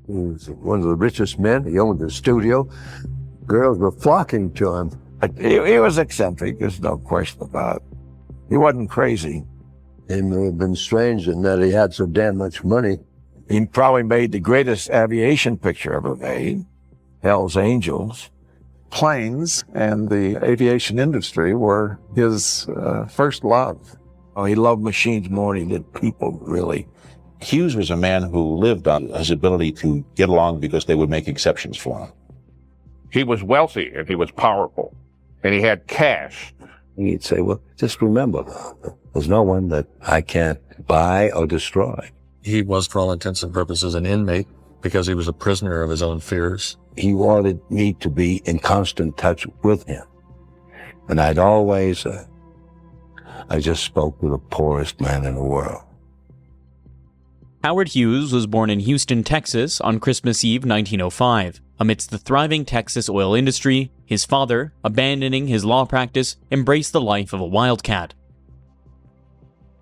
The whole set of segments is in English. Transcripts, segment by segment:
He was one of the richest men. He owned a studio. Girls were flocking to him. He was eccentric, there's no question about it. He wasn't crazy. It may have been strange in that he had so damn much money. He probably made the greatest aviation picture ever made, Hell's Angels. Planes and the aviation industry were his first love. Oh, he loved machines more than he did people, really. Hughes was a man who lived on his ability to get along because they would make exceptions for him. He was wealthy and he was powerful and he had cash. He'd say, well, just remember, there's no one that I can't buy or destroy. He was, for all intents and purposes, an inmate because he was a prisoner of his own fears. He wanted me to be in constant touch with him. And I'd always, I just spoke to the poorest man in the world. Howard Hughes was born in Houston, Texas on Christmas Eve 1905. Amidst the thriving Texas oil industry, his father, abandoning his law practice, embraced the life of a wildcat.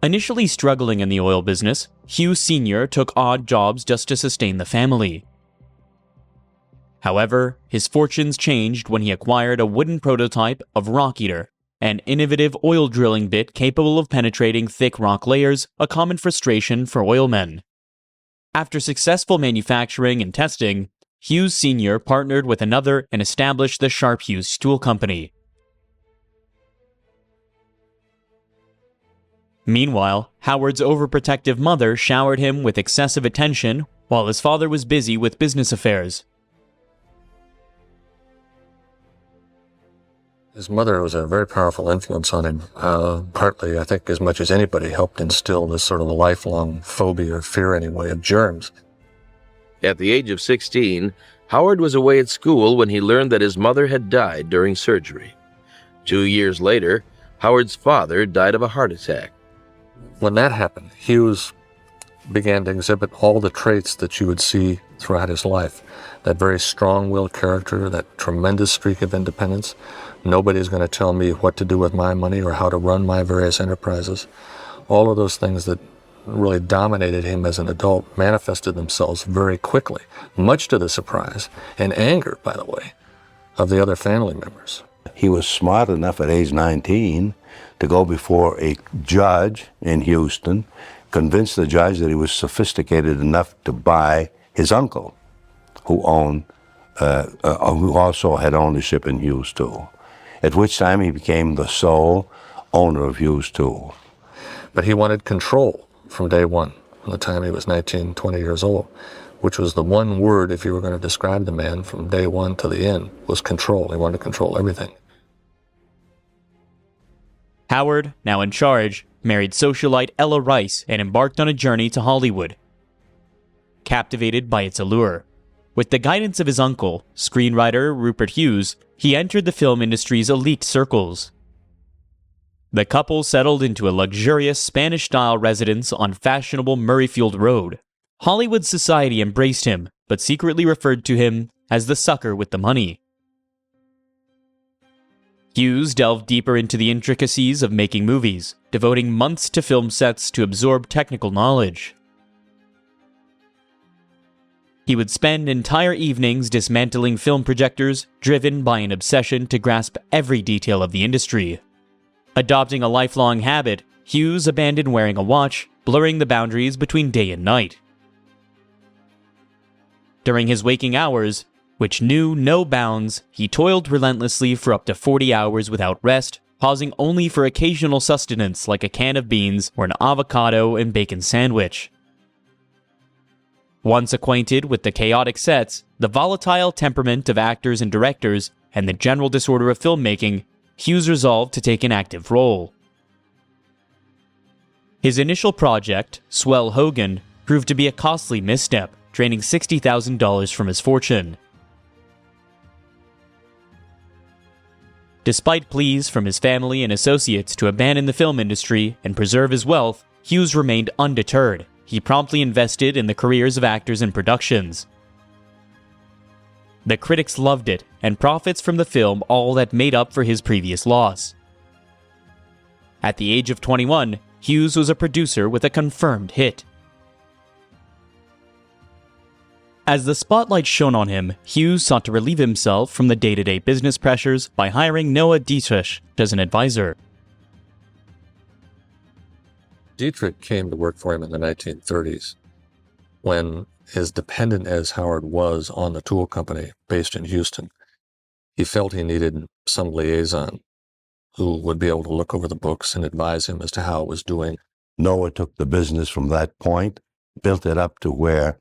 Initially struggling in the oil business, Hughes Sr. took odd jobs just to sustain the family. However, his fortunes changed when he acquired a wooden prototype of Rockeator, an innovative oil drilling bit capable of penetrating thick rock layers, a common frustration for oilmen. After successful manufacturing and testing, Hughes Sr. partnered with another and established the Sharp Hughes Tool Company. Meanwhile, Howard's overprotective mother showered him with excessive attention while his father was busy with business affairs. His mother was a very powerful influence on him. Partly, I think, as much as anybody, helped instill this sort of a lifelong phobia or fear, anyway, of germs. At the age of 16, Howard was away at school when he learned that his mother had died during surgery. 2 years later, Howard's father died of a heart attack. When that happened, Hughes began to exhibit all the traits that you would see throughout his life. That very strong-willed character, that tremendous streak of independence. Nobody's going to tell me what to do with my money or how to run my various enterprises. All of those things that really dominated him as an adult manifested themselves very quickly, much to the surprise and anger, by the way, of the other family members. He was smart enough at age 19 to go before a judge in Houston, convince the judge that he was sophisticated enough to buy his uncle, who also had ownership in Hughes Tool, at which time he became the sole owner of Hughes Tool. But he wanted control from day one, from the time he was 19, 20 years old, which was the one word, if you were going to describe the man from day one to the end, was control. He wanted to control everything. Howard, now in charge, married socialite Ella Rice and embarked on a journey to Hollywood. Captivated by its allure, with the guidance of his uncle, screenwriter Rupert Hughes, he entered the film industry's elite circles. The couple settled into a luxurious Spanish-style residence on fashionable Murrayfield Road. Hollywood society embraced him, but secretly referred to him as the sucker with the money. Hughes delved deeper into the intricacies of making movies, devoting months to film sets to absorb technical knowledge. He would spend entire evenings dismantling film projectors, driven by an obsession to grasp every detail of the industry. Adopting a lifelong habit, Hughes abandoned wearing a watch, blurring the boundaries between day and night. During his waking hours, which knew no bounds, he toiled relentlessly for up to 40 hours without rest, pausing only for occasional sustenance like a can of beans or an avocado and bacon sandwich. Once acquainted with the chaotic sets, the volatile temperament of actors and directors, and the general disorder of filmmaking, Hughes resolved to take an active role. His initial project, Swell Hogan, proved to be a costly misstep, draining $60,000 from his fortune. Despite pleas from his family and associates to abandon the film industry and preserve his wealth, Hughes remained undeterred. He promptly invested in the careers of actors and productions. The critics loved it, and profits from the film all that made up for his previous loss. At the age of 21, Hughes was a producer with a confirmed hit. As the spotlight shone on him, Hughes sought to relieve himself from the day-to-day business pressures by hiring Noah Dietrich as an advisor. Dietrich came to work for him in the 1930s when, as dependent as Howard was on the tool company based in Houston, he felt he needed some liaison who would be able to look over the books and advise him as to how it was doing. Noah took the business from that point, built it up to where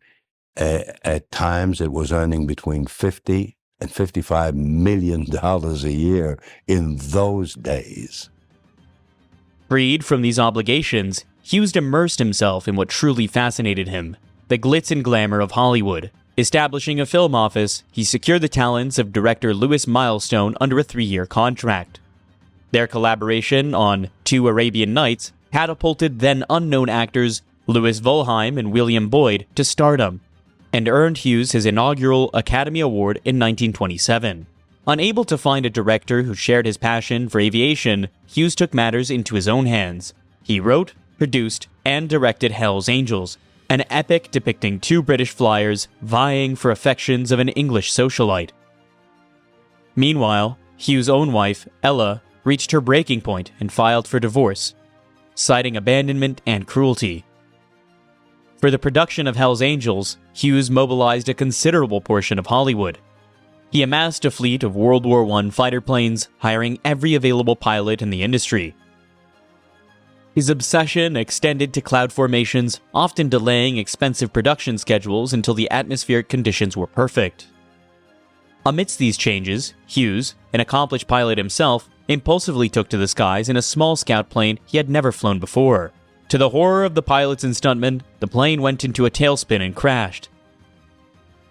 at times it was earning between $50 and $55 million a year in those days. Freed from these obligations, Hughes immersed himself in what truly fascinated him, the glitz and glamour of Hollywood. Establishing a film office, he secured the talents of director Louis Milestone under a 3-year contract. Their collaboration on 2 Arabian Nights catapulted then-unknown actors Louis Volheim and William Boyd to stardom, and earned Hughes his inaugural Academy Award in 1927. Unable to find a director who shared his passion for aviation, Hughes took matters into his own hands. He wrote, produced, and directed Hell's Angels, an epic depicting 2 British flyers vying for affections of an English socialite. Meanwhile, Hughes' own wife, Ella, reached her breaking point and filed for divorce, citing abandonment and cruelty. For the production of Hell's Angels, Hughes mobilized a considerable portion of Hollywood. He amassed a fleet of World War I fighter planes, hiring every available pilot in the industry. His obsession extended to cloud formations, often delaying expensive production schedules until the atmospheric conditions were perfect. Amidst these changes, Hughes, an accomplished pilot himself, impulsively took to the skies in a small scout plane he had never flown before. To the horror of the pilots and stuntmen, the plane went into a tailspin and crashed.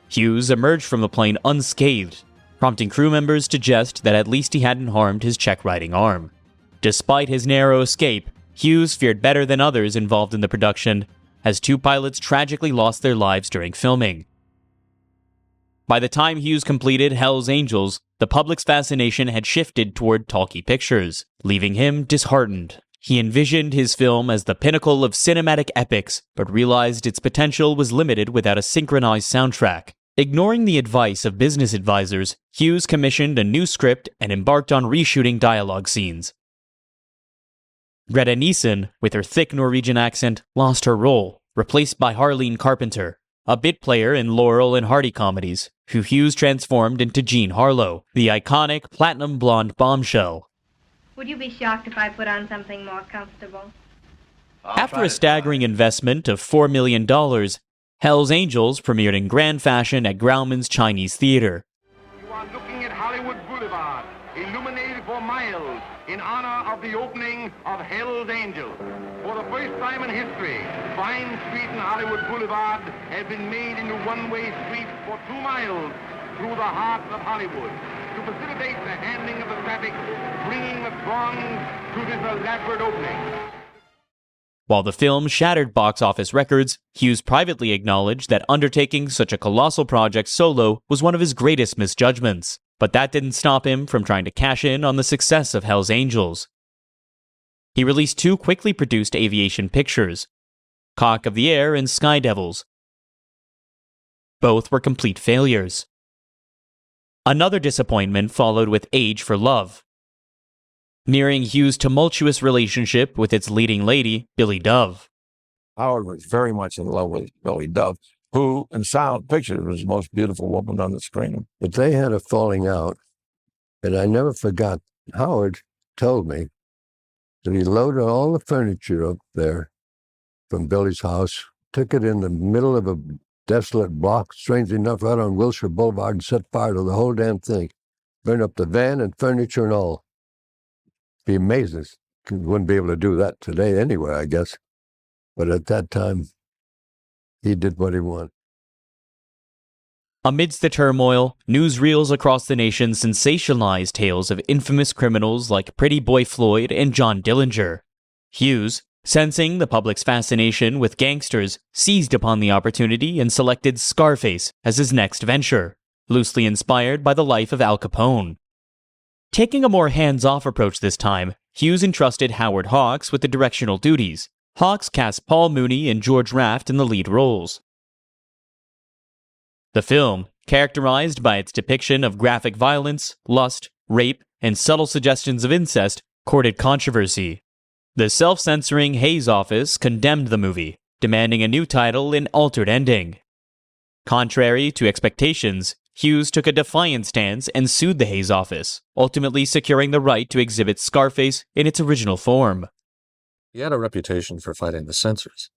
Hughes emerged from the plane unscathed, prompting crew members to jest that at least he hadn't harmed his check-riding arm. Despite his narrow escape, Hughes feared better than others involved in the production, as 2 pilots tragically lost their lives during filming. By the time Hughes completed Hell's Angels, the public's fascination had shifted toward talkie pictures, leaving him disheartened. He envisioned his film as the pinnacle of cinematic epics, but realized its potential was limited without a synchronized soundtrack. Ignoring the advice of business advisors, Hughes commissioned a new script and embarked on reshooting dialogue scenes. Greta Nielsen, with her thick Norwegian accent, lost her role, replaced by Harleen Carpenter, a bit player in Laurel and Hardy comedies, who Hughes transformed into Jean Harlow, the iconic platinum blonde bombshell. Would you be shocked if I put on something more comfortable? After a staggering investment of $4 million, Hell's Angels premiered in grand fashion at Grauman's Chinese Theater. You are looking at Hollywood Boulevard, illuminated for miles in honor of the opening of Hell's Angels. For the first time in history, Vine Street and Hollywood Boulevard have been made into one-way streets for 2 miles through the heart of Hollywood, to facilitate the handling of the traffic, bringing the throngs to this elaborate opening. While the film shattered box office records, Hughes privately acknowledged that undertaking such a colossal project solo was one of his greatest misjudgments. But that didn't stop him from trying to cash in on the success of Hell's Angels. He released 2 quickly produced aviation pictures, Cock of the Air and Sky Devils. Both were complete failures. Another disappointment followed with Age for Love, nearing Hughes' tumultuous relationship with its leading lady, Billy Dove. Howard was very much in love with Billy Dove, who, in silent pictures, was the most beautiful woman on the screen. But they had a falling out, and I never forgot. Howard told me that he loaded all the furniture up there from Billy's house, took it in the middle of a desolate block, strangely enough, right on Wilshire Boulevard, and set fire to the whole damn thing. Burned up the van and furniture and all. Be amazing. Wouldn't be able to do that today anyway, I guess. But at that time, he did what he wanted. Amidst the turmoil, newsreels across the nation sensationalized tales of infamous criminals like Pretty Boy Floyd and John Dillinger. Hughes, sensing the public's fascination with gangsters, seized upon the opportunity and selected Scarface as his next venture, loosely inspired by the life of Al Capone. Taking a more hands-off approach this time, Hughes entrusted Howard Hawks with the directional duties. Hawks cast Paul Mooney and George Raft in the lead roles. The film, characterized by its depiction of graphic violence, lust, rape, and subtle suggestions of incest, courted controversy. The self-censoring Hayes office condemned the movie, demanding a new title and altered ending. Contrary to expectations, Hughes took a defiant stance and sued the Hayes office, ultimately securing the right to exhibit Scarface in its original form. He had a reputation for fighting the censors.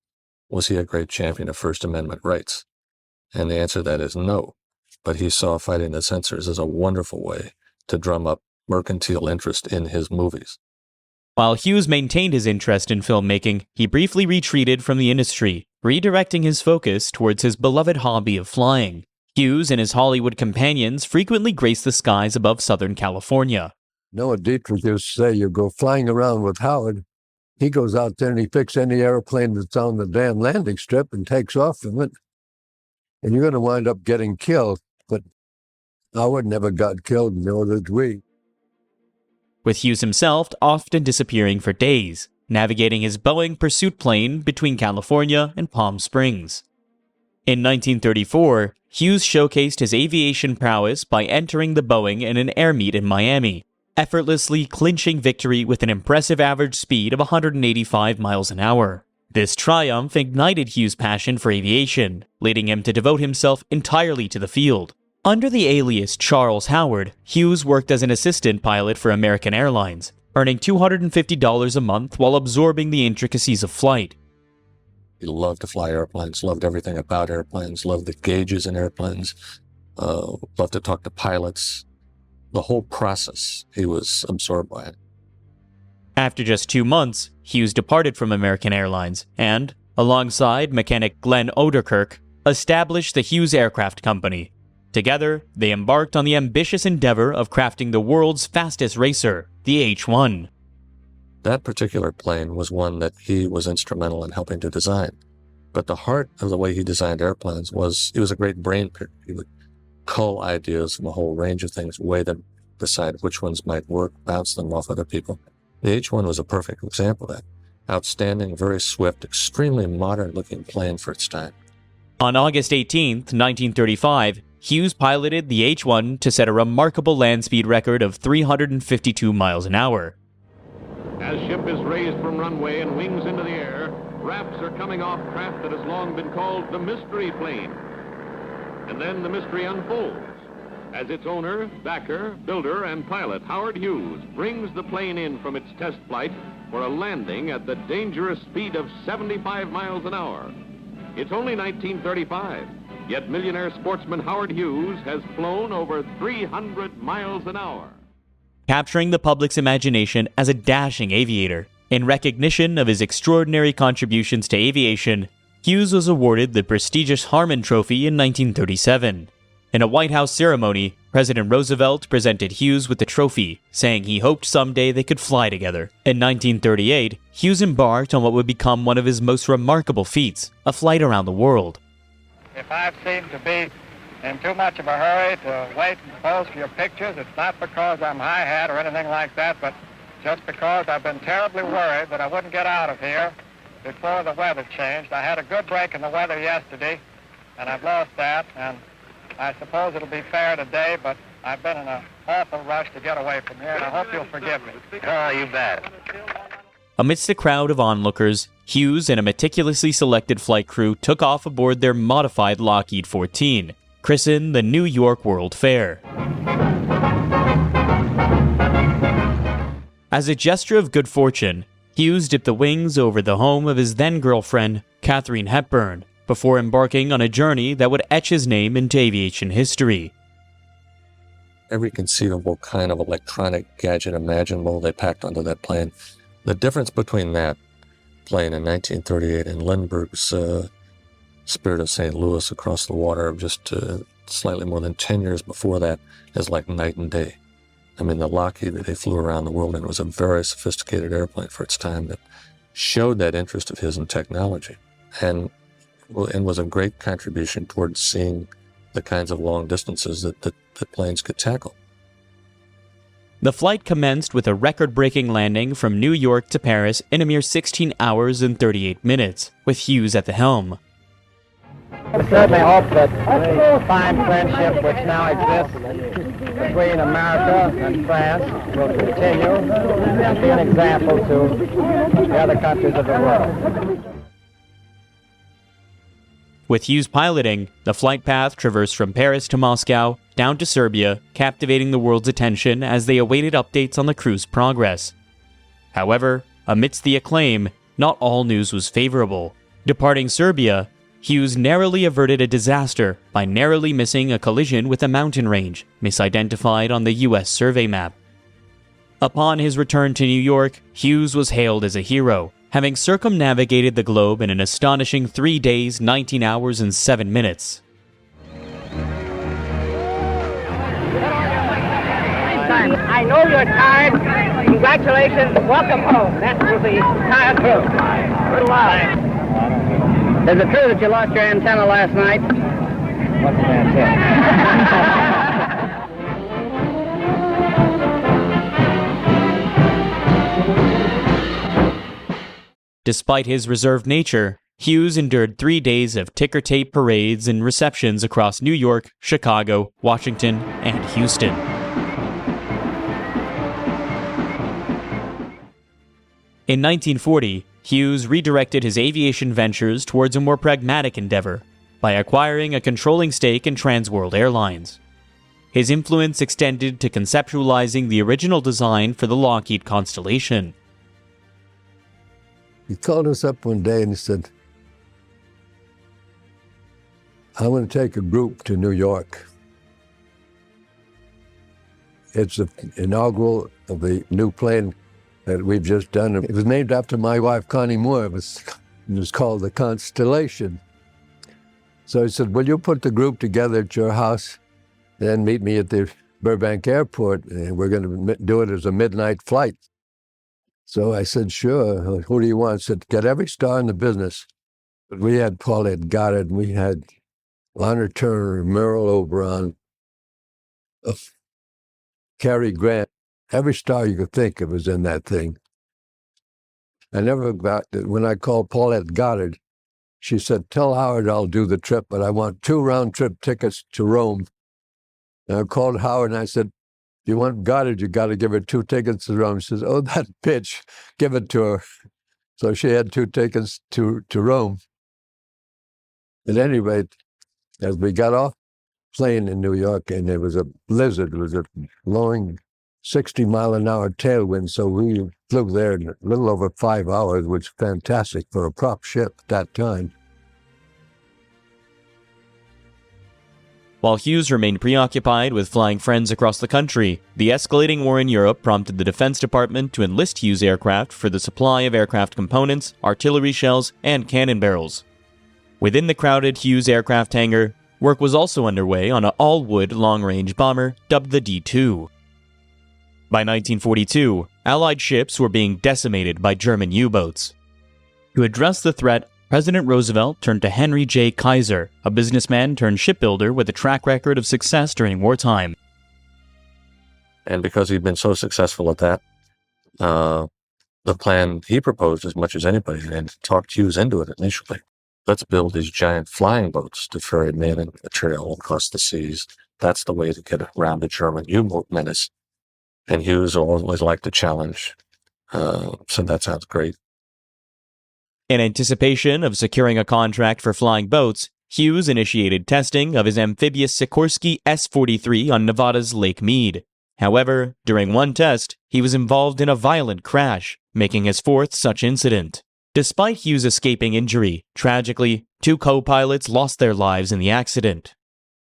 Was he a great champion of First Amendment rights? And the answer to that is no. But he saw fighting the censors as a wonderful way to drum up mercantile interest in his movies. While Hughes maintained his interest in filmmaking, he briefly retreated from the industry, redirecting his focus towards his beloved hobby of flying. Hughes and his Hollywood companions frequently graced the skies above Southern California. Noah Dietrich used to say, you go flying around with Howard, he goes out there and he picks any airplane that's on the damn landing strip and takes off from it. And you're going to wind up getting killed. But Howard never got killed, nor did we. With Hughes himself often disappearing for days, navigating his Boeing pursuit plane between California and Palm Springs. In 1934, Hughes showcased his aviation prowess by entering the Boeing in an air meet in Miami, effortlessly clinching victory with an impressive average speed of 185 miles an hour. This triumph ignited Hughes' passion for aviation, leading him to devote himself entirely to the field. Under the alias Charles Howard, Hughes worked as an assistant pilot for American Airlines, earning $250 a month while absorbing the intricacies of flight. He loved to fly airplanes, loved everything about airplanes, loved the gauges in airplanes, loved to talk to pilots. The whole process, he was absorbed by it. After just 2 months, Hughes departed from American Airlines and, alongside mechanic Glenn Oderkirk, established the Hughes Aircraft Company. Together, they embarked on the ambitious endeavor of crafting the world's fastest racer, the H-1. That particular plane was one that he was instrumental in helping to design. But the heart of the way he designed airplanes was, he was a great brain picker. He would cull ideas from a whole range of things, weigh them, decide which ones might work, bounce them off other people. The H-1 was a perfect example of that. Outstanding, very swift, extremely modern-looking plane for its time. On August 18, 1935, Hughes piloted the H-1 to set a remarkable land speed record of 352 miles an hour. As ship is raised from runway and wings into the air, raps are coming off craft that has long been called the mystery plane. And then the mystery unfolds as its owner, backer, builder, and pilot, Howard Hughes, brings the plane in from its test flight for a landing at the dangerous speed of 75 miles an hour. It's only 1935, yet millionaire sportsman Howard Hughes has flown over 300 miles an hour. Capturing the public's imagination as a dashing aviator. In recognition of his extraordinary contributions to aviation, Hughes was awarded the prestigious Harmon Trophy in 1937. In a White House ceremony, President Roosevelt presented Hughes with the trophy, saying he hoped someday they could fly together. In 1938, Hughes embarked on what would become one of his most remarkable feats, a flight around the world. If I've seemed to be in too much of a hurry to wait and pose for your pictures, it's not because I'm high-hat or anything like that, but just because I've been terribly worried that I wouldn't get out of here before the weather changed. I had a good break in the weather yesterday, and I've lost that, and I suppose it'll be fair today, but I've been in an awful rush to get away from here, and I hope you'll forgive me. Oh, you bet. Amidst a crowd of onlookers, Hughes and a meticulously selected flight crew took off aboard their modified Lockheed 14, christened the New York World Fair. As a gesture of good fortune, Hughes dipped the wings over the home of his then-girlfriend, Katharine Hepburn, before embarking on a journey that would etch his name into aviation history. Every conceivable kind of electronic gadget imaginable they packed onto that plane. The difference between that plane in 1938 and Lindbergh's Spirit of St. Louis across the water just slightly more than 10 years before that is like night and day. I mean, the Lockheed that they flew around the world in was a very sophisticated airplane for its time that showed that interest of his in technology and was a great contribution towards seeing the kinds of long distances that planes could tackle. The flight commenced with a record-breaking landing from New York to Paris in a mere 16 hours and 38 minutes, with Hughes at the helm. I certainly hope that the fine friendship which now exists between America and France will continue and be an example to the other countries of the world. With Hughes piloting, the flight path traversed from Paris to Moscow, down to Serbia, captivating the world's attention as they awaited updates on the crew's progress. However, amidst the acclaim, not all news was favorable. Departing Serbia, Hughes narrowly averted a disaster by narrowly missing a collision with a mountain range, misidentified on the U.S. survey map. Upon his return to New York, Hughes was hailed as a hero, having circumnavigated the globe in an astonishing 3 days, 19 hours, and 7 minutes. I know you're tired. Congratulations. Welcome home. That's for the tired crew. Good luck. Is it true that you lost your antenna last night? What's an antenna? Despite his reserved nature, Hughes endured 3 days of ticker tape parades and receptions across New York, Chicago, Washington, and Houston. In 1940, Hughes redirected his aviation ventures towards a more pragmatic endeavor by acquiring a controlling stake in Transworld Airlines. His influence extended to conceptualizing the original design for the Lockheed Constellation. He called us up one day and he said, I want to take a group to New York. It's the inaugural of the new plane that we've just done. It was named after my wife, Connie Moore. It was called the Constellation. So he said, will you put the group together at your house, then meet me at the Burbank Airport, and we're going to do it as a midnight flight. So I said, sure. Who do you want? I said, get every star in the business. But we had Paulette Goddard, and we had Lana Turner, Merrill Oberon, Cary Grant. Every star you could think of was in that thing. I never forgot that when I called Paulette Goddard, she said, tell Howard I'll do the trip, but I want 2 round-trip tickets to Rome. And I called Howard and I said, if you want Goddard, you got to give her 2 tickets to Rome. She says, oh, that bitch, give it to her. So she had 2 tickets to Rome. At any rate, as we got off plane in New York, and there was a blizzard, it was a blowing 60-mile-an-hour tailwind, so we flew there in a little over 5 hours, which was fantastic for a prop ship at that time. While Hughes remained preoccupied with flying friends across the country, the escalating war in Europe prompted the Defense Department to enlist Hughes aircraft for the supply of aircraft components, artillery shells, and cannon barrels. Within the crowded Hughes aircraft hangar, work was also underway on an all-wood long-range bomber dubbed the D-2. By 1942, Allied ships were being decimated by German U-boats. To address the threat, President Roosevelt turned to Henry J. Kaiser, a businessman turned shipbuilder with a track record of success during wartime. And because he'd been so successful at that, the plan he proposed as much as anybody, and talked Hughes into it initially. Let's build these giant flying boats to ferry men and material across the seas. That's the way to get around the German U-boat menace. And Hughes always liked to challenge, so that sounds great. In anticipation of securing a contract for flying boats, Hughes initiated testing of his amphibious Sikorsky S-43 on Nevada's Lake Mead. However, during one test, he was involved in a violent crash, making his 4th such incident. Despite Hughes escaping injury, tragically, 2 co-pilots lost their lives in the accident.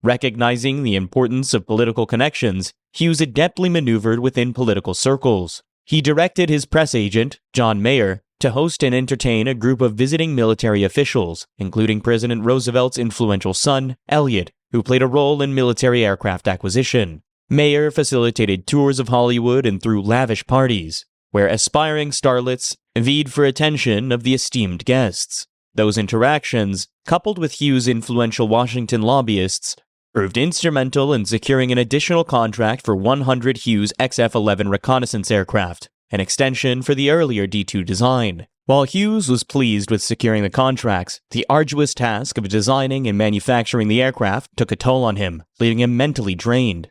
Recognizing the importance of political connections, Hughes adeptly maneuvered within political circles. He directed his press agent, John Mayer, to host and entertain a group of visiting military officials, including President Roosevelt's influential son, Elliot, who played a role in military aircraft acquisition. Mayer facilitated tours of Hollywood and threw lavish parties, where aspiring starlets vied for attention of the esteemed guests. Those interactions, coupled with Hughes' influential Washington lobbyists, proved instrumental in securing an additional contract for 100 Hughes XF-11 reconnaissance aircraft, an extension for the earlier D-2 design. While Hughes was pleased with securing the contracts, the arduous task of designing and manufacturing the aircraft took a toll on him, leaving him mentally drained.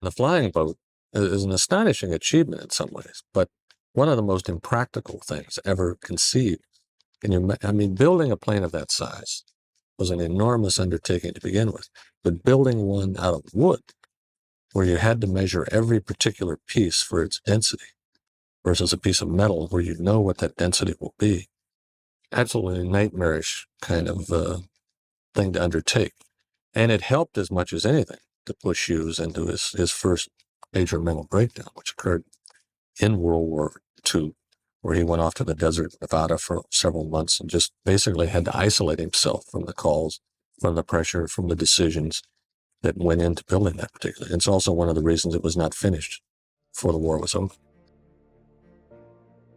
The flying boat is an astonishing achievement in some ways, but one of the most impractical things ever conceived. Building a plane of that size was an enormous undertaking to begin with, but building one out of wood, where you had to measure every particular piece for its density, versus a piece of metal where you know what that density will be, absolutely nightmarish kind of thing to undertake. And it helped as much as anything to push Hughes into his first major mental breakdown, which occurred in World War II, where he went off to the desert of Nevada for several months and just basically had to isolate himself from the calls, from the pressure, from the decisions that went into building that particular. It's also one of the reasons it was not finished before the war was over.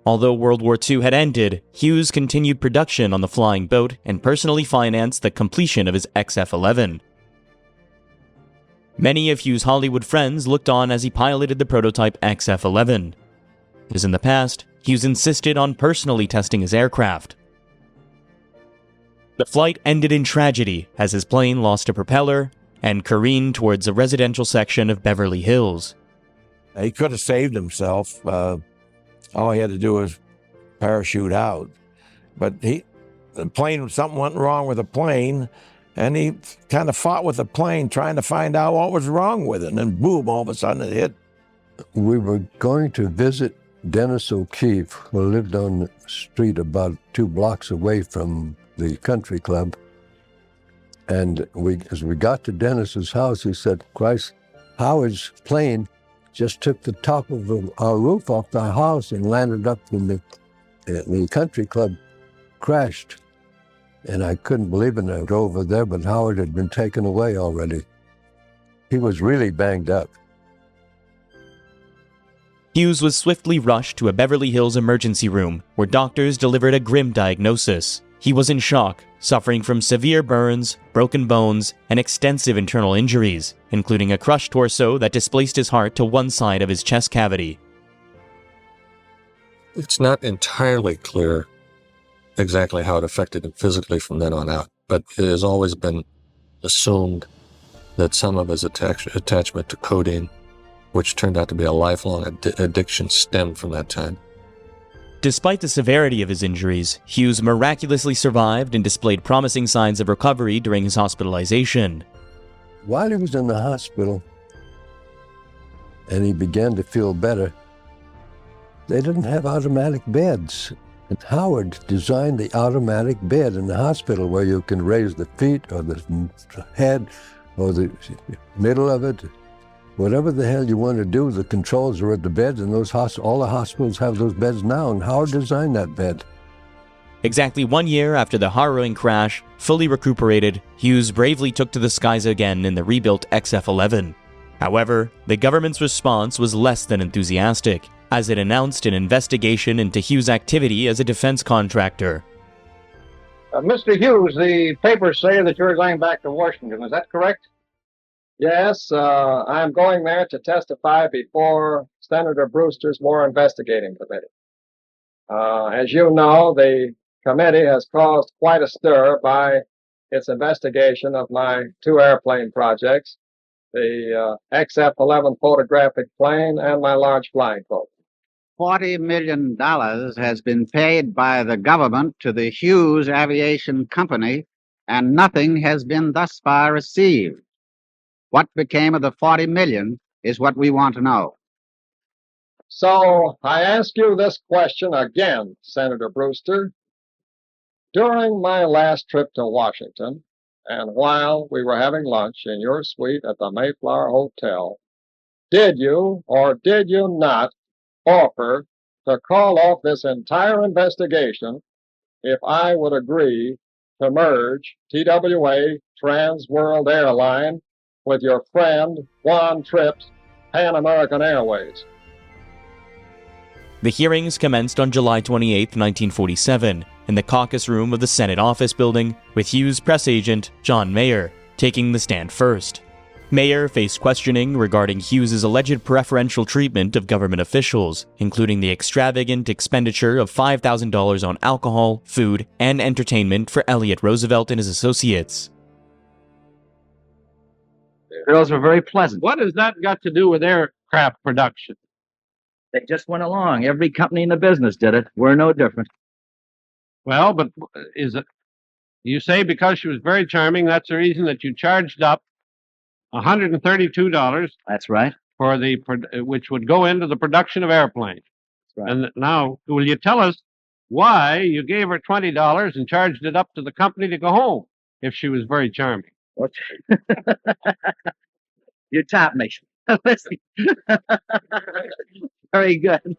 Although World War II had ended, Hughes continued production on the flying boat and personally financed the completion of his XF-11. Many of Hughes' Hollywood friends looked on as he piloted the prototype XF-11. As in the past, Hughes insisted on personally testing his aircraft. The flight ended in tragedy as his plane lost a propeller and careened towards a residential section of Beverly Hills. He could have saved himself. All he had to do was parachute out. But something went wrong with the plane, and he kind of fought with the plane trying to find out what was wrong with it. And then boom, all of a sudden it hit. We were going to visit Dennis O'Keefe, who lived on the street about 2 blocks away from the country club. And as we got to Dennis's house, he said, "Christ, Howard's plane just took the top of our roof off the house and landed up in the country club, crashed." And I couldn't believe it. I drove over there, but Howard had been taken away already. He was really banged up. Hughes was swiftly rushed to a Beverly Hills emergency room, where doctors delivered a grim diagnosis. He was in shock, suffering from severe burns, broken bones, and extensive internal injuries, including a crushed torso that displaced his heart to one side of his chest cavity. It's not entirely clear exactly how it affected him physically from then on out, but it has always been assumed that some of his attachment to codeine, which turned out to be a lifelong addiction, stemmed from that time. Despite the severity of his injuries, Hughes miraculously survived and displayed promising signs of recovery during his hospitalization. While he was in the hospital and he began to feel better, they didn't have automatic beds. And Howard designed the automatic bed in the hospital where you can raise the feet or the head or the middle of it. Whatever the hell you want to do, the controls are at the beds, and all the hospitals have those beds now, and Howard designed that bed. Exactly 1 year after the harrowing crash, fully recuperated, Hughes bravely took to the skies again in the rebuilt XF-11. However, the government's response was less than enthusiastic, as it announced an investigation into Hughes' activity as a defense contractor. Mr. Hughes, the papers say that you're going back to Washington. Is that correct? Yes, I'm going there to testify before Senator Brewster's War Investigating Committee. As you know, the committee has caused quite a stir by its investigation of my 2 airplane projects, the XF-11 photographic plane and my large flying boat. $40 million has been paid by the government to the Hughes Aviation Company, and nothing has been thus far received. What became of the $40 million is what we want to know. So I ask you this question again, Senator Brewster. During my last trip to Washington, and while we were having lunch in your suite at the Mayflower Hotel, did you or did you not offer to call off this entire investigation if I would agree to merge TWA Trans World Airline with your friend Juan Tripp's Pan American Airways? The hearings commenced on July 28, 1947, in the caucus room of the Senate Office Building, with Hughes' press agent, John Mayer, taking the stand first. Mayer faced questioning regarding Hughes' alleged preferential treatment of government officials, including the extravagant expenditure of $5,000 on alcohol, food, and entertainment for Elliott Roosevelt and his associates. Girls were very pleasant. What has that got to do with aircraft production? They just went along. Every company in the business did it. We're no different. Well, but is it, you say because she was very charming, that's the reason that you charged up $132. That's right. For which would go into the production of airplanes. That's right. And now, will you tell us why you gave her $20 and charged it up to the company to go home if she was very charming? What? You taught me. Listen. Very good.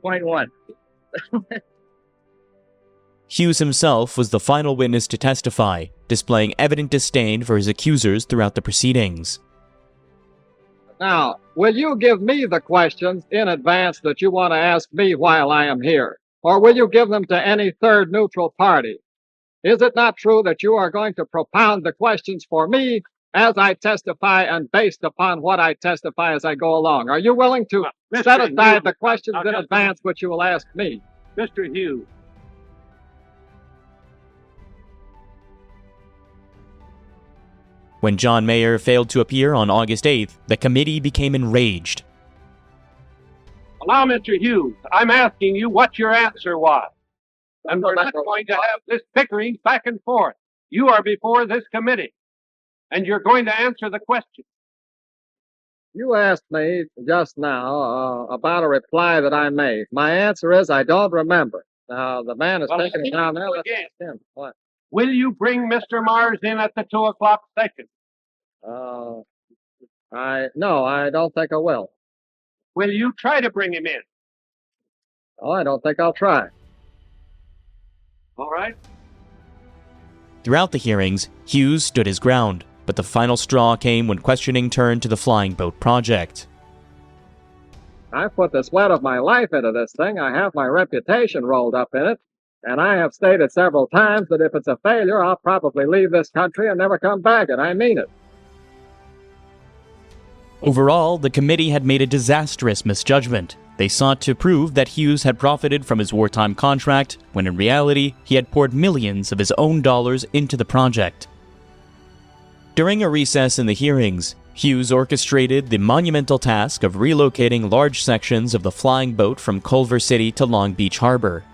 Point one. Hughes himself was the final witness to testify, displaying evident disdain for his accusers throughout the proceedings. Now, will you give me the questions in advance that you want to ask me while I am here? Or will you give them to any third neutral party? Is it not true that you are going to propound the questions for me as I testify and based upon what I testify as I go along? Are you willing to set aside the questions in advance which you will ask me? Mr. Hughes. When John Mayer failed to appear on August 8th, the committee became enraged. Allow Mr. Hughes, I'm asking you what your answer was. And we're not going to have this bickering back and forth. You are before this committee, and you're going to answer the question. You asked me just now about a reply that I made. My answer is I don't remember. Now, the man is taking it down there. Let's ask him. What? Will you bring Mr. Mars in at the 2 o'clock session? No, I don't think I will. Will you try to bring him in? Oh, I don't think I'll try. All right. Throughout the hearings, Hughes stood his ground, but the final straw came when questioning turned to the flying boat project. I've put the sweat of my life into this thing. I have my reputation rolled up in it. And I have stated several times that if it's a failure, I'll probably leave this country and never come back, and I mean it. Overall, the committee had made a disastrous misjudgment. They sought to prove that Hughes had profited from his wartime contract, when in reality, he had poured millions of his own dollars into the project. During a recess in the hearings, Hughes orchestrated the monumental task of relocating large sections of the flying boat from Culver City to Long Beach Harbor,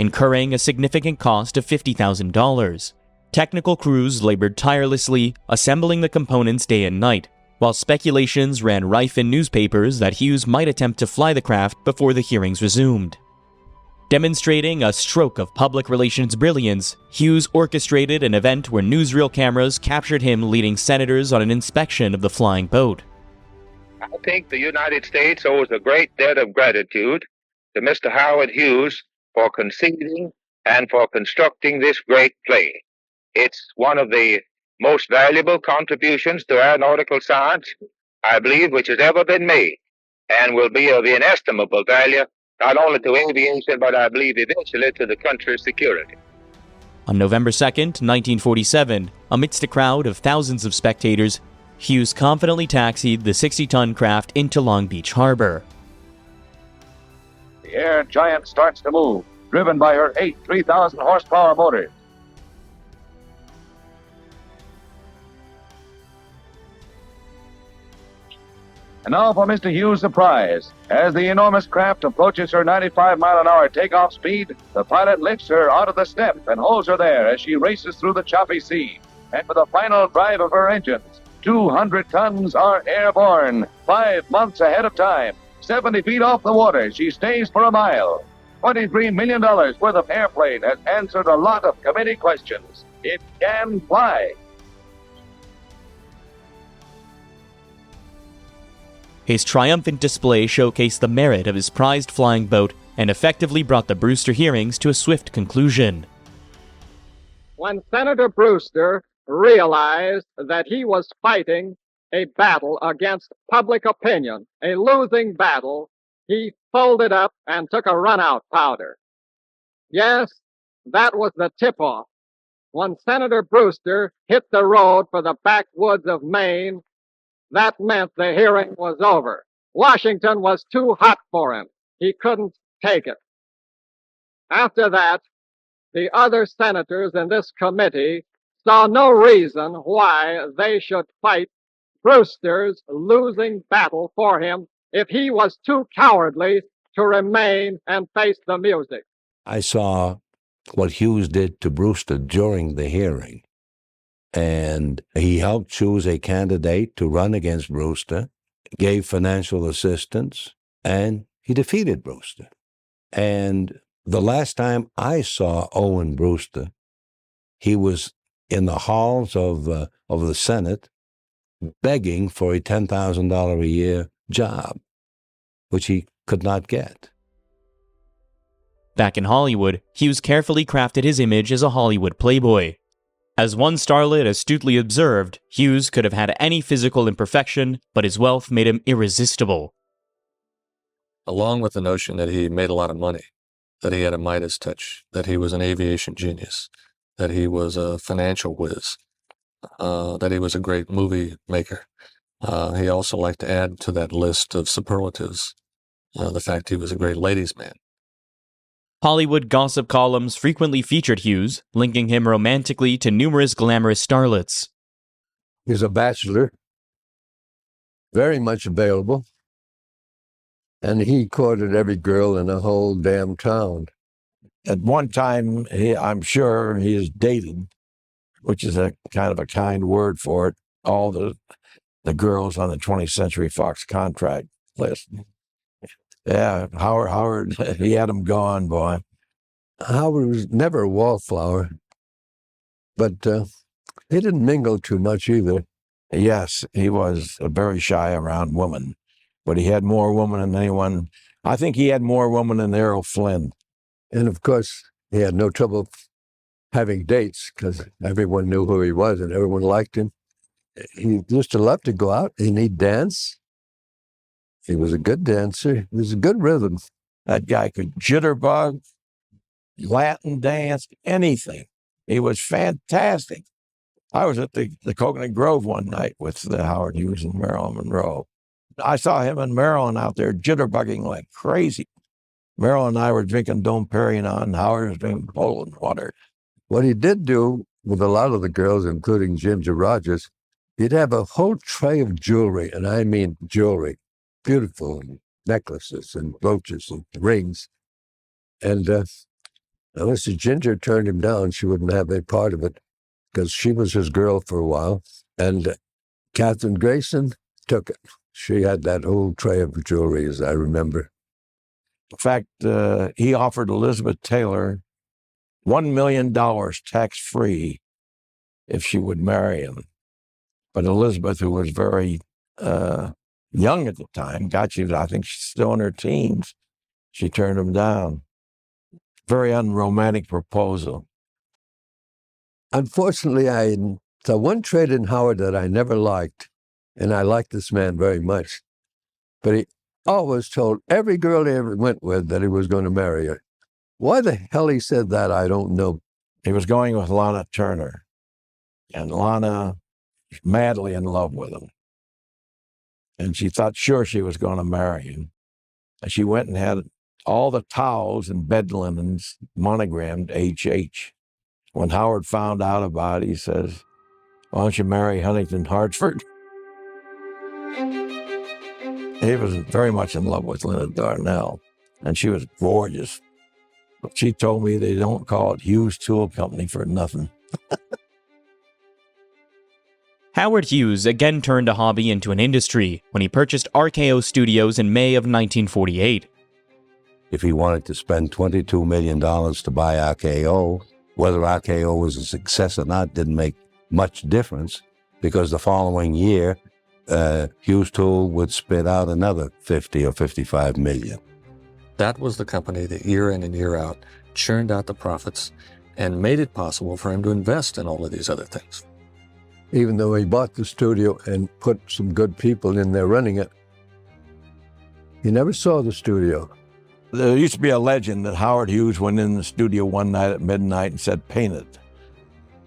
incurring a significant cost of $50,000. Technical crews labored tirelessly, assembling the components day and night, while speculations ran rife in newspapers that Hughes might attempt to fly the craft before the hearings resumed. Demonstrating a stroke of public relations brilliance, Hughes orchestrated an event where newsreel cameras captured him leading senators on an inspection of the flying boat. I think the United States owes a great debt of gratitude to Mr. Howard Hughes for conceiving and for constructing this great plane. It's one of the most valuable contributions to aeronautical science, I believe, which has ever been made, and will be of inestimable value, not only to aviation, but I believe eventually to the country's security. On November 2nd, 1947, amidst a crowd of thousands of spectators, Hughes confidently taxied the 60-ton craft into Long Beach Harbor. The air giant starts to move, driven by her 8 3,000 horsepower motors. And now for Mr. Hughes' surprise. As the enormous craft approaches her 95-mile-an-hour takeoff speed, the pilot lifts her out of the step and holds her there as she races through the choppy sea. And with the final drive of her engines, 200 tons are airborne, 5 months ahead of time. 70 feet off the water, she stays for a mile. $23 million worth of airplane has answered a lot of committee questions. It can fly. His triumphant display showcased the merit of his prized flying boat and effectively brought the Brewster hearings to a swift conclusion. When Senator Brewster realized that he was fighting a battle against public opinion, a losing battle, he folded up and took a run-out powder. Yes, that was the tip-off. when Senator Brewster hit the road for the backwoods of Maine, that meant the hearing was over. Washington was too hot for him. He couldn't take it. After that, the other senators in this committee saw no reason why they should fight Brewster's losing battle for him if he was too cowardly to remain and face the music. I saw what Hughes did to Brewster during the hearing, and he helped choose a candidate to run against Brewster, gave financial assistance, and he defeated Brewster. And the last time I saw Owen Brewster, he was in the halls of the Senate begging for a $10,000 a year job, which he could not get. Back in Hollywood, Hughes carefully crafted his image as a Hollywood playboy. As one starlet astutely observed, Hughes could have had any physical imperfection, but his wealth made him irresistible. Along with the notion that he made a lot of money, that he had a Midas touch, that he was an aviation genius, that he was a financial whiz, that he was a great movie maker. He also liked to add to that list of superlatives the fact he was a great ladies' man. Hollywood gossip columns frequently featured Hughes, linking him romantically to numerous glamorous starlets. He's a bachelor, very much available, and he courted every girl in the whole damn town. At one time, I'm sure he has dated, which is a kind of a kind word for it, all the girls on the 20th Century Fox contract list. Yeah, Howard, he had them gone, boy. Howard was never a wallflower, but he didn't mingle too much either. Yes, he was very shy around women, but he had more women than anyone. I think he had more women than Errol Flynn. And of course, he had no trouble having dates because everyone knew who he was and everyone liked him. He used to love to go out and he'd dance. He was a good dancer. He was a good rhythm. That guy could jitterbug, Latin dance, anything. He was fantastic. I was at the Coconut Grove one night with Howard Hughes and Marilyn Monroe. I saw him and Marilyn out there jitterbugging like crazy. Marilyn and I were drinking Dom Perignon, and Howard was drinking Poland water. What he did do with a lot of the girls, including Ginger Rogers, he'd have a whole tray of jewelry, and I mean jewelry, beautiful necklaces and brooches and rings. And unless Ginger turned him down, she wouldn't have any part of it because she was his girl for a while. And Katherine Grayson took it. She had that whole tray of jewelry, as I remember. In fact, he offered Elizabeth Taylor $1 million tax-free if she would marry him. But Elizabeth, who was very young at the time, I think she's still in her teens, she turned him down. Very unromantic proposal. Unfortunately, the one trait in Howard that I never liked, and I liked this man very much, but he always told every girl he ever went with that he was going to marry her. Why the hell he said that, I don't know. He was going with Lana Turner, and Lana was madly in love with him. And she thought sure she was going to marry him. And she went and had all the towels and bed linens monogrammed H.H. When Howard found out about it, he says, "Why don't you marry Huntington Hartford?" He was very much in love with Lynda Darnell, and she was gorgeous. But she told me they don't call it Hughes Tool Company for nothing. Howard Hughes again turned a hobby into an industry when he purchased RKO Studios in May of 1948. If he wanted to spend $22 million to buy RKO, whether RKO was a success or not didn't make much difference because the following year, Hughes Tool would spit out another 50 or 55 million. That was the company that year in and year out churned out the profits and made it possible for him to invest in all of these other things. Even though he bought the studio and put some good people in there running it, he never saw the studio. There used to be a legend that Howard Hughes went in the studio one night at midnight and said, "Paint it."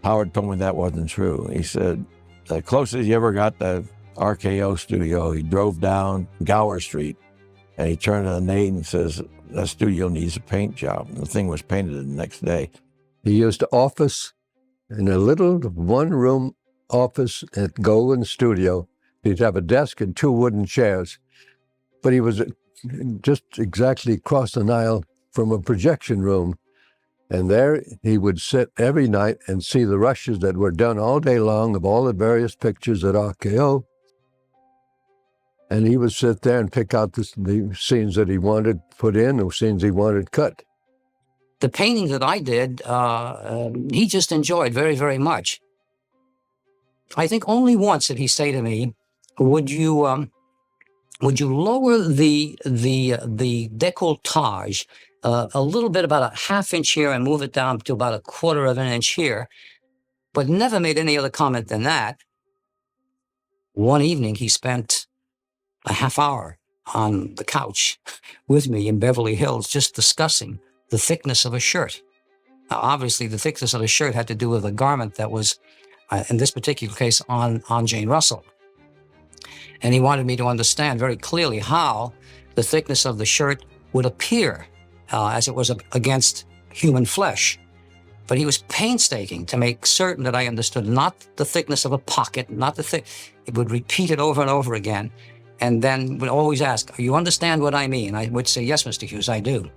Howard told me that wasn't true. He said, the closest he ever got to RKO Studio, he drove down Gower Street, and he turned to the Nate and says, that studio needs a paint job. And the thing was painted the next day. He used to office in a little one-room office at Golden Studio. He'd have a desk and 2 wooden chairs. But he was just exactly across the aisle from a projection room. And there he would sit every night and see the rushes that were done all day long of all the various pictures at RKO. And he would sit there and pick out the scenes that he wanted put in or scenes he wanted cut. The painting that I did, he just enjoyed very, very much. I think only once did he say to me, would you lower the décolletage a little bit, about a ½ inch here, and move it down to about a ¼ inch here, but never made any other comment than that. One evening, he spent a half hour on the couch with me in Beverly Hills just discussing the thickness of a shirt. Now, obviously, the thickness of the shirt had to do with a garment that was, in this particular case, on Jane Russell. And he wanted me to understand very clearly how the thickness of the shirt would appear as it was against human flesh. But he was painstaking to make certain that I understood not the thickness of a pocket, not the thick. He would repeat it over and over again, and then would always ask, "You understand what I mean?" I would say, "Yes, Mr. Hughes, I do."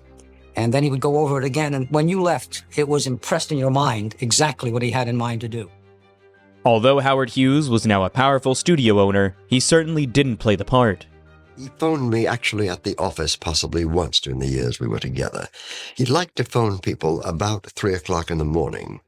And then he would go over it again, and when you left, it was impressed in your mind exactly what he had in mind to do. Although Howard Hughes was now a powerful studio owner, he certainly didn't play the part. He phoned me actually at the office possibly once during the years we were together. He liked to phone people about 3 o'clock in the morning.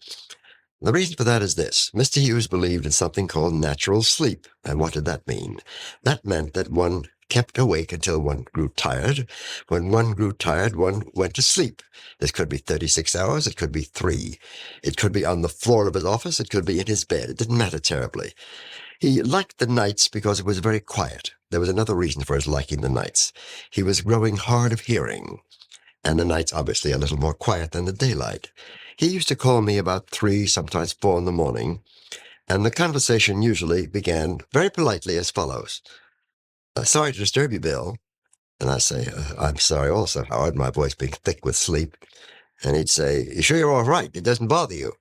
The reason for that is this. Mr. Hughes believed in something called natural sleep. And what did that mean? That meant that one kept awake until one grew tired. When one grew tired, one went to sleep. This could be 36 hours. It could be 3. It could be on the floor of his office. It could be in his bed. It didn't matter terribly. He liked the nights because it was very quiet. There was another reason for his liking the nights. He was growing hard of hearing, and the nights obviously a little more quiet than the daylight. He used to call me about 3, sometimes 4 in the morning, and the conversation usually began very politely as follows. "Sorry to disturb you, Bill." And I say, "I'm sorry also, Howard," my voice being thick with sleep. And he'd say, "You sure you're all right? It doesn't bother you?"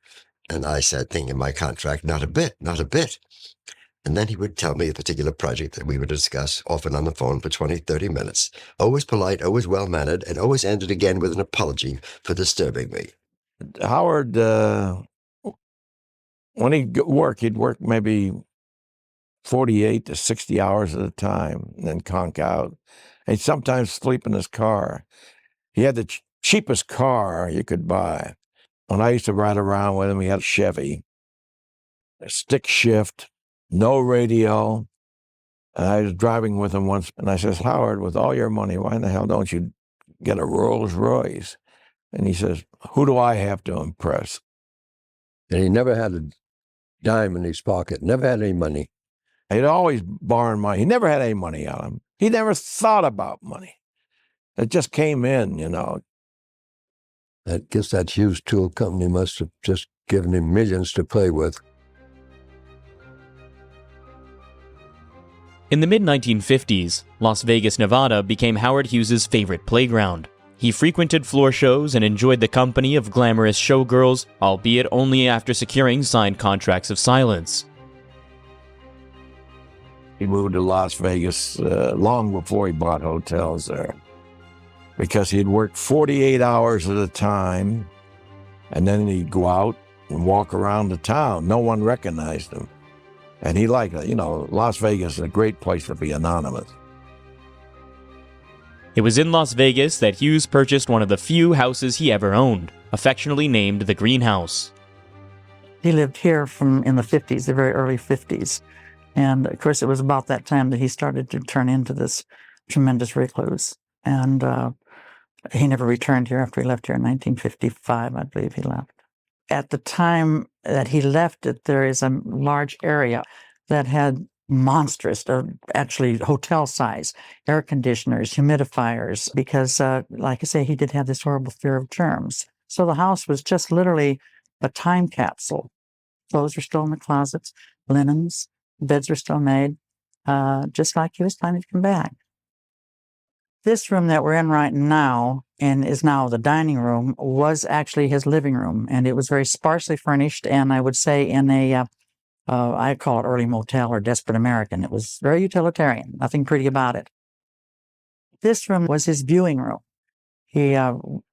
And I said, thinking my contract, "Not a bit, not a bit." And then he would tell me a particular project that we would discuss, often on the phone for 20, 30 minutes. Always polite, always well-mannered, and always ended again with an apology for disturbing me. Howard, when he'd work maybe 48 to 60 hours at a time, and then conk out. He'd sometimes sleep in his car. He had the cheapest car you could buy. When I used to ride around with him, he had a Chevy, a stick shift, no radio. And I was driving with him once, and I says, "Howard, with all your money, why in the hell don't you get a Rolls Royce?" And he says, "Who do I have to impress?" And he never had a dime in his pocket, never had any money. He'd always borrow money. He never had any money on him. He never thought about money. It just came in, you know. I guess that Hughes Tool Company must have just given him millions to play with. In the mid-1950s, Las Vegas, Nevada became Howard Hughes's favorite playground. He frequented floor shows and enjoyed the company of glamorous showgirls, albeit only after securing signed contracts of silence. He moved to Las Vegas long before he bought hotels there, because he'd work 48 hours at a time, and then he'd go out and walk around the town. No one recognized him. And he liked it. You know, Las Vegas is a great place to be anonymous. It was in Las Vegas that Hughes purchased one of the few houses he ever owned, affectionately named the Greenhouse. He lived here in the 50s, the very early 50s. And of course, it was about that time that he started to turn into this tremendous recluse. And he never returned here after he left here in 1955, I believe he left. At the time that he left it, there is a large area that had monstrous, actually hotel size, air conditioners, humidifiers, because like I say, he did have this horrible fear of germs. So the house was just literally a time capsule Clothes were still in the closets, linens, beds were still made, just like he was planning to come back. This room that we're in right now, and is now the dining room, was actually his living room, and it was very sparsely furnished, and I would say in a, I call it early motel or desperate American. It was very utilitarian, nothing pretty about it. This room was his viewing room. He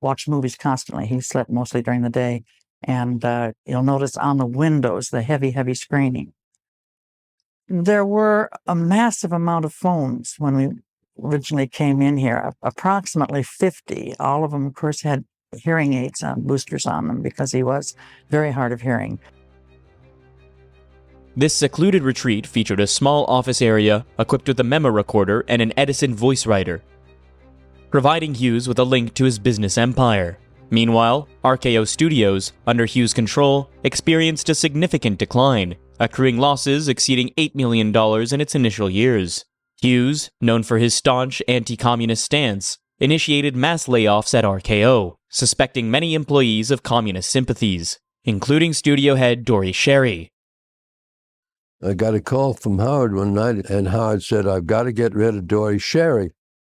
watched movies constantly. He slept mostly during the day, and you'll notice on the windows the heavy, heavy screening. There were a massive amount of phones when we originally came in here, approximately 50. All of them, of course, had hearing aids, boosters on them, because he was very hard of hearing. This secluded retreat featured a small office area equipped with a memo recorder and an Edison voice writer, providing Hughes with a link to his business empire. Meanwhile, RKO Studios, under Hughes' control, experienced a significant decline, accruing losses exceeding $8 million in its initial years. Hughes, known for his staunch anti-communist stance, initiated mass layoffs at RKO, suspecting many employees of communist sympathies, including studio head Dory Sherry. I got a call from Howard one night, and Howard said, "I've got to get rid of Dory Sherry.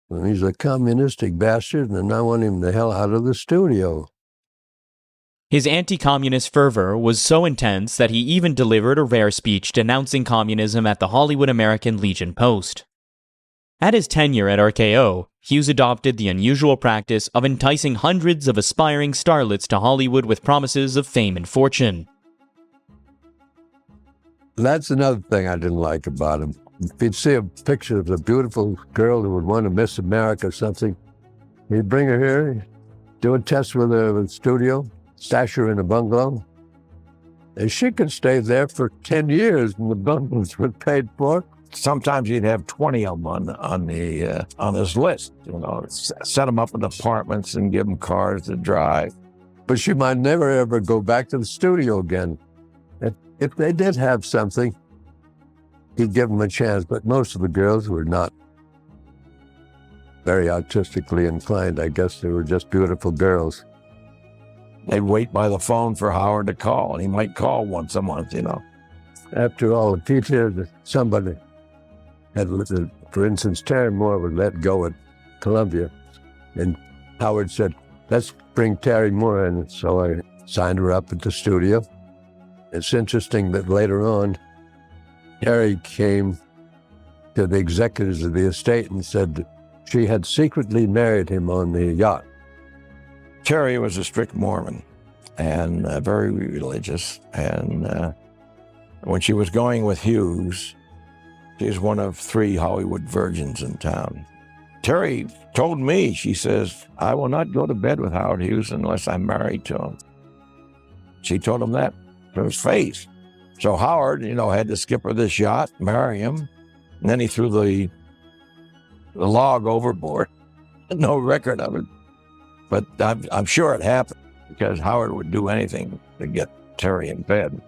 He's a communistic bastard, and I want him the hell out of the studio." His anti-communist fervor was so intense that he even delivered a rare speech denouncing communism at the Hollywood American Legion Post. At his tenure at RKO, Hughes adopted the unusual practice of enticing hundreds of aspiring starlets to Hollywood with promises of fame and fortune. That's another thing I didn't like about him. If you'd see a picture of a beautiful girl who would want to Miss America or something, he'd bring her here, do a test with her in the studio, stash her in a bungalow, and she could stay there for 10 years and the bungalows were paid for. Sometimes he'd have 20 of them on his list, set them up in apartments and give them cars to drive. But she might never ever go back to the studio again. If they did have something, he'd give them a chance, but most of the girls were not very artistically inclined. I guess they were just beautiful girls. They'd wait by the phone for Howard to call, and he might call once a month, After all, if he'd hear that somebody had, for instance, Terry Moore was let go at Columbia, and Howard said, "Let's bring Terry Moore in." So I signed her up at the studio. It's interesting that later on, Terry came to the executives of the estate and said that she had secretly married him on the yacht. Terry was a strict Mormon and very religious. And when she was going with Hughes, she was one of 3 Hollywood virgins in town. Terry told me, she says, "I will not go to bed with Howard Hughes unless I'm married to him." She told him that to his face. So Howard, had to skip her this yacht, marry him, and then he threw the log overboard. No record of it. But I'm sure it happened because Howard would do anything to get Terry in bed.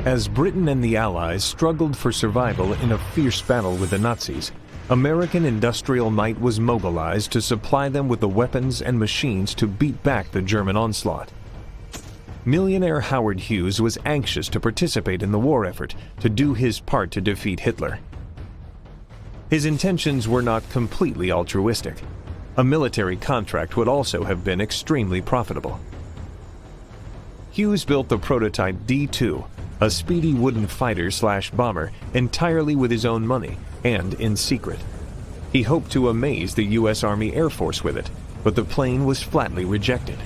As Britain and the Allies struggled for survival in a fierce battle with the Nazis, American industrial might was mobilized to supply them with the weapons and machines to beat back the German onslaught. Millionaire Howard Hughes was anxious to participate in the war effort to do his part to defeat Hitler. His intentions were not completely altruistic. A military contract would also have been extremely profitable. Hughes built the prototype D-2, a speedy wooden fighter/bomber entirely with his own money and in secret. He hoped to amaze the U.S. Army Air Force with it, but the plane was flatly rejected.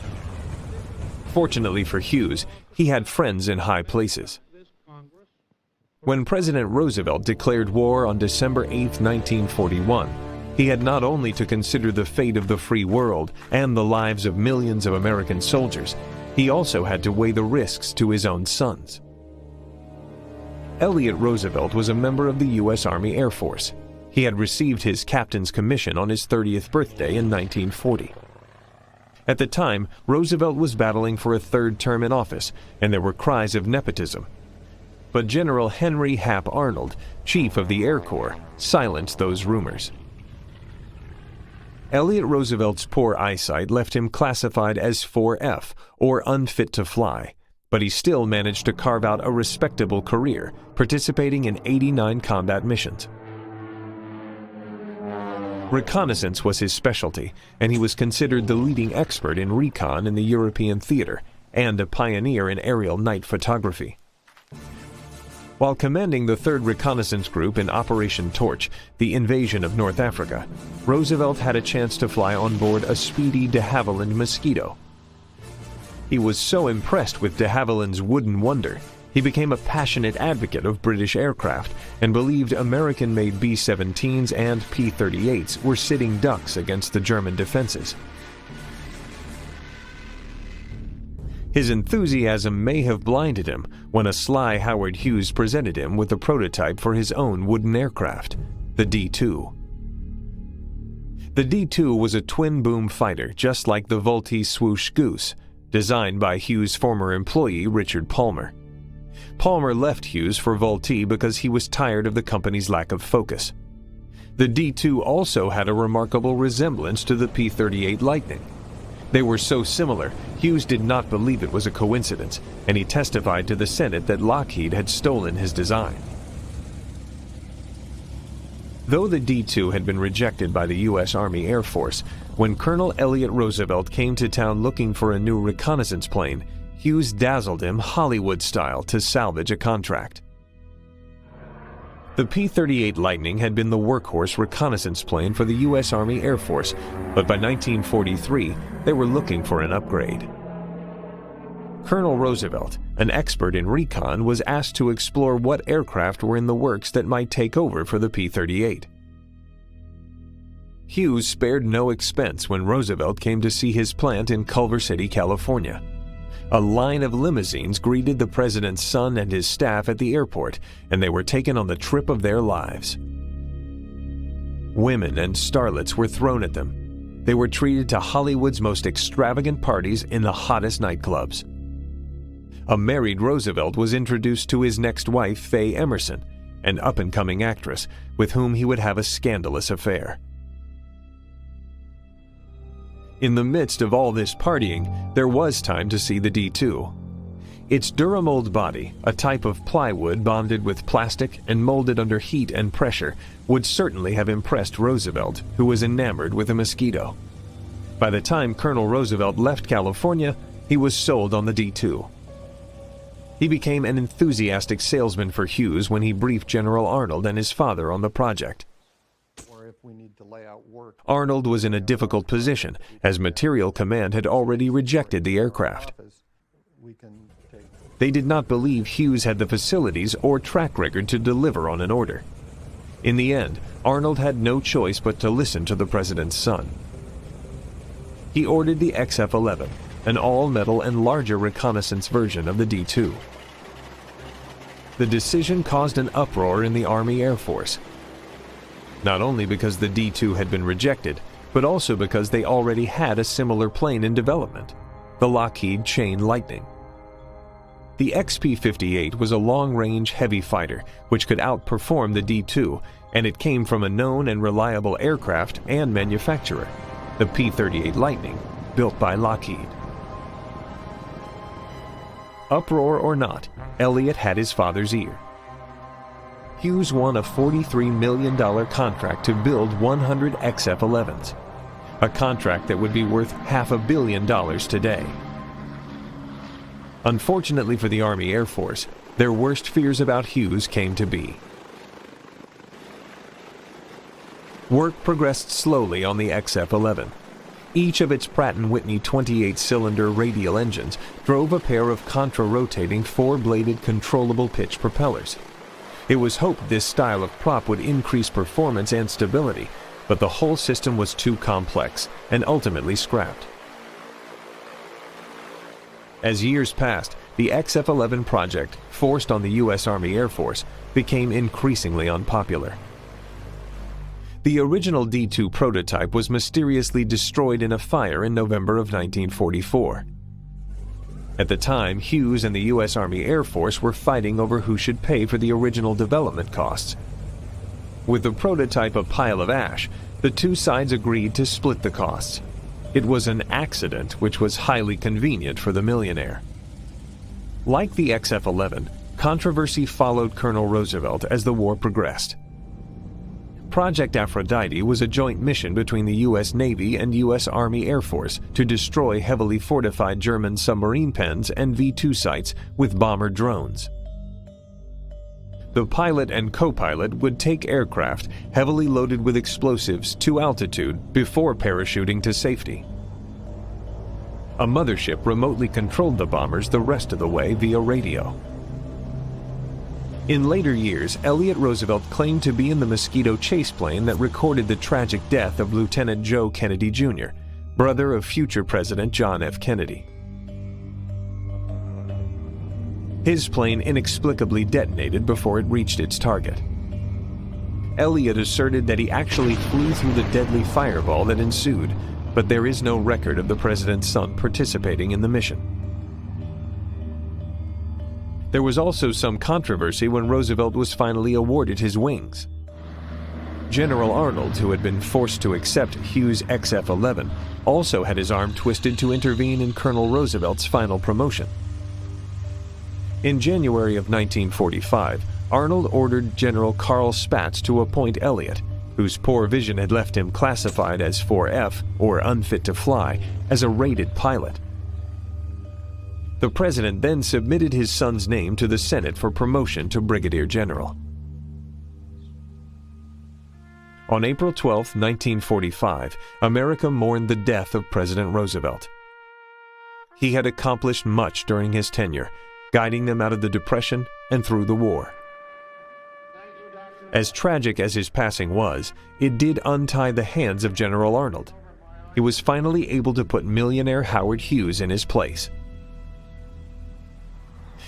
Fortunately for Hughes, he had friends in high places. When President Roosevelt declared war on December 8, 1941, he had not only to consider the fate of the free world and the lives of millions of American soldiers, he also had to weigh the risks to his own sons. Elliott Roosevelt was a member of the U.S. Army Air Force. He had received his captain's commission on his 30th birthday in 1940. At the time, Roosevelt was battling for a third term in office, and there were cries of nepotism. But General Henry Hap Arnold, chief of the Air Corps, silenced those rumors. Elliott Roosevelt's poor eyesight left him classified as 4F, or unfit to fly, but he still managed to carve out a respectable career, participating in 89 combat missions. Reconnaissance was his specialty, and he was considered the leading expert in recon in the European theater, and a pioneer in aerial night photography. While commanding the 3rd Reconnaissance Group in Operation Torch, the invasion of North Africa, Roosevelt had a chance to fly on board a speedy de Havilland Mosquito. He was so impressed with de Havilland's wooden wonder, he became a passionate advocate of British aircraft and believed American-made B-17s and P-38s were sitting ducks against the German defenses. His enthusiasm may have blinded him when a sly Howard Hughes presented him with a prototype for his own wooden aircraft, the D-2. The D-2 was a twin-boom fighter just like the Vultee Swoosh Goose, designed by Hughes' former employee Richard Palmer. Palmer left Hughes for Vultee because he was tired of the company's lack of focus. The D-2 also had a remarkable resemblance to the P-38 Lightning. They were so similar, Hughes did not believe it was a coincidence, and he testified to the Senate that Lockheed had stolen his design. Though the D-2 had been rejected by the U.S. Army Air Force, when Colonel Elliott Roosevelt came to town looking for a new reconnaissance plane, Hughes dazzled him Hollywood-style to salvage a contract. The P-38 Lightning had been the workhorse reconnaissance plane for the U.S. Army Air Force, but by 1943, they were looking for an upgrade. Colonel Roosevelt, an expert in recon, was asked to explore what aircraft were in the works that might take over for the P-38. Hughes spared no expense when Roosevelt came to see his plant in Culver City, California. A line of limousines greeted the president's son and his staff at the airport, and they were taken on the trip of their lives. Women and starlets were thrown at them. They were treated to Hollywood's most extravagant parties in the hottest nightclubs. A married Roosevelt was introduced to his next wife, Faye Emerson, an up-and-coming actress with whom he would have a scandalous affair. In the midst of all this partying, there was time to see the D-2. Its Duramold body, a type of plywood bonded with plastic and molded under heat and pressure, would certainly have impressed Roosevelt, who was enamored with a Mosquito. By the time Colonel Roosevelt left California, he was sold on the D-2. He became an enthusiastic salesman for Hughes when he briefed General Arnold and his father on the project. Arnold was in a difficult position, as Material Command had already rejected the aircraft. They did not believe Hughes had the facilities or track record to deliver on an order. In the end, Arnold had no choice but to listen to the president's son. He ordered the XF-11, an all-metal and larger reconnaissance version of the D-2. The decision caused an uproar in the Army Air Force, not only because the D-2 had been rejected, but also because they already had a similar plane in development, the Lockheed Chain Lightning. The XP-58 was a long-range heavy fighter which could outperform the D-2, and it came from a known and reliable aircraft and manufacturer, the P-38 Lightning, built by Lockheed. Uproar or not, Elliott had his father's ear. Hughes won a $43 million contract to build 100 XF-11s, a contract that would be worth $500 million today. Unfortunately for the Army Air Force, their worst fears about Hughes came to be. Work progressed slowly on the XF-11. Each of its Pratt & Whitney 28-cylinder radial engines drove a pair of contra-rotating four-bladed controllable pitch propellers. It was hoped this style of prop would increase performance and stability, but the whole system was too complex and ultimately scrapped. As years passed, the XF-11 project, forced on the U.S. Army Air Force, became increasingly unpopular. The original D-2 prototype was mysteriously destroyed in a fire in November of 1944. At the time, Hughes and the U.S. Army Air Force were fighting over who should pay for the original development costs. With the prototype a pile of ash, the two sides agreed to split the costs. It was an accident which was highly convenient for the millionaire. Like the XF-11, controversy followed Colonel Roosevelt as the war progressed. Project Aphrodite was a joint mission between the U.S. Navy and U.S. Army Air Force to destroy heavily fortified German submarine pens and V-2 sites with bomber drones. The pilot and co-pilot would take aircraft heavily loaded with explosives to altitude before parachuting to safety. A mothership remotely controlled the bombers the rest of the way via radio. In later years, Elliott Roosevelt claimed to be in the Mosquito chase plane that recorded the tragic death of Lieutenant Joe Kennedy Jr., brother of future President John F. Kennedy. His plane inexplicably detonated before it reached its target. Elliott asserted that he actually flew through the deadly fireball that ensued, but there is no record of the president's son participating in the mission. There was also some controversy when Roosevelt was finally awarded his wings. General Arnold, who had been forced to accept Hughes' XF-11, also had his arm twisted to intervene in Colonel Roosevelt's final promotion. In January of 1945, Arnold ordered General Carl Spaatz to appoint Elliott, whose poor vision had left him classified as 4F, or unfit to fly, as a rated pilot. The president then submitted his son's name to the Senate for promotion to brigadier general. On April 12, 1945, America mourned the death of President Roosevelt. He had accomplished much during his tenure, guiding them out of the Depression and through the war. As tragic as his passing was, it did untie the hands of General Arnold. He was finally able to put millionaire Howard Hughes in his place.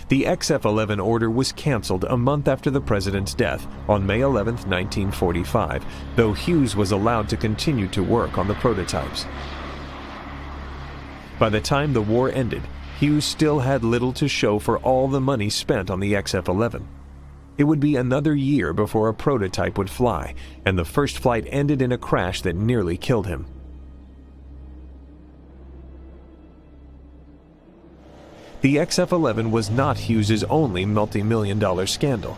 The XF-11 order was canceled a month after the president's death on May 11, 1945, though Hughes was allowed to continue to work on the prototypes. By the time the war ended, Hughes still had little to show for all the money spent on the XF-11. It would be another year before a prototype would fly, and the first flight ended in a crash that nearly killed him. The XF-11 was not Hughes's only multi-million-dollar scandal.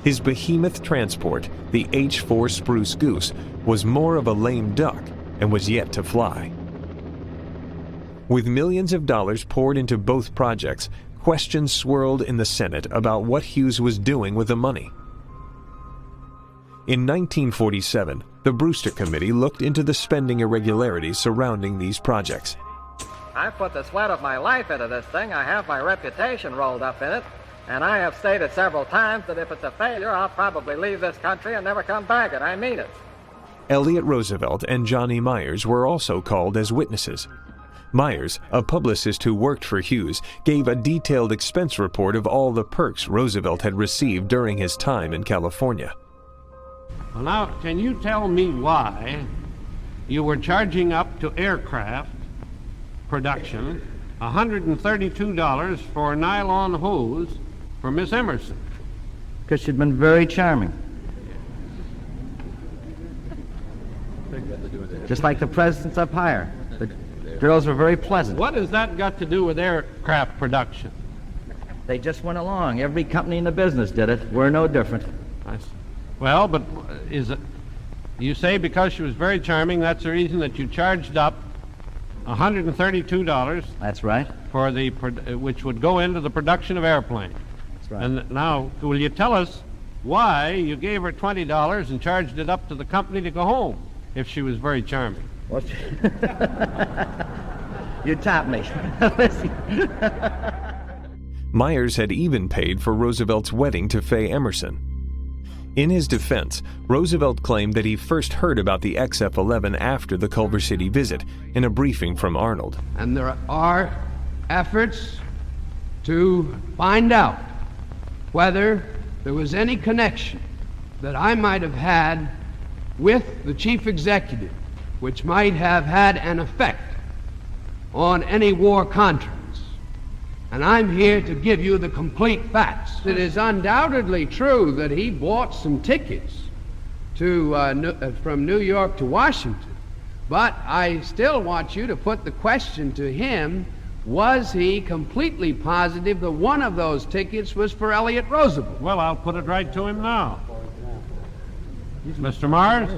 His behemoth transport, the H-4 Spruce Goose, was more of a lame duck and was yet to fly. With millions of dollars poured into both projects, questions swirled in the Senate about what Hughes was doing with the money. In 1947, the Brewster Committee looked into the spending irregularities surrounding these projects. I put the sweat of my life into this thing. I have my reputation rolled up in it, and I have stated several times that if it's a failure, I'll probably leave this country and never come back, and I mean it. Elliott Roosevelt and Johnny Myers were also called as witnesses. Myers, a publicist who worked for Hughes, gave a detailed expense report of all the perks Roosevelt had received during his time in California. Well, now, can you tell me why you were charging up to aircraft production $132 for nylon hose for Miss Emerson? Because she'd been very charming. Just like the presidents up higher. The girls were very pleasant. What has that got to do with aircraft production? They just went along. Every company in the business did it. We're no different. I see. Well, but is it, you say because she was very charming, that's the reason that you charged up $132. That's right. For the which would go into the production of airplanes. That's right. And now, will you tell us why you gave her $20 and charged it up to the company to go home if she was very charming? What? You taught me. Myers had even paid for Roosevelt's wedding to Faye Emerson. In his defense, Roosevelt claimed that he first heard about the XF-11 after the Culver City visit in a briefing from Arnold. And there are efforts to find out whether there was any connection that I might have had with the chief executive, which might have had an effect on any war contracts. And I'm here to give you the complete facts. It is undoubtedly true that he bought some tickets from New York to Washington. But I still want you to put the question to him, was he completely positive that one of those tickets was for Elliott Roosevelt? Well, I'll put it right to him now. Mr. Mars,